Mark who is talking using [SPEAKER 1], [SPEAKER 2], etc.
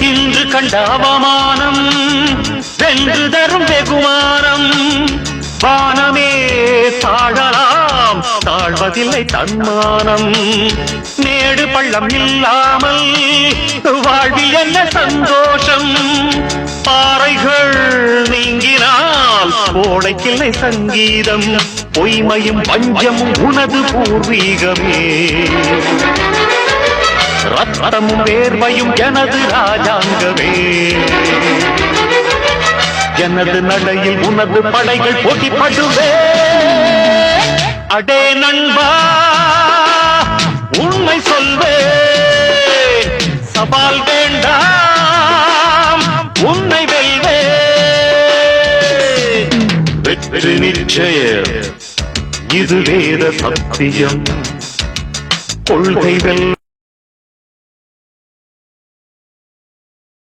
[SPEAKER 1] இன்று கண்ட அவமானம் வென்று தரும் வெகுமானம் வானமே தாழலாம் தாழ்வதில்லை தன்மானம் மேடு பள்ளம் இல்லாமல் வாழ்வில் என்ன சந்தோஷம் பாறைகள் நீங்கினால் கோடைக்கில்லை சங்கீதம் பொய்மையும் பஞ்சமும் உனது பூர்வீகமே ரத்தமும் வேர்வையும் எனது ராஜாங்கமே எனது நடையில் உனது படைகள் போட்டிப்படுவே அடே நண்பா உண்மை சொல்வே சவால் வேண்டாம் உன்னை வெல்வே வெற்றி நிச்சயம் இது வேத சத்தியம் கொள்கை வெல்ல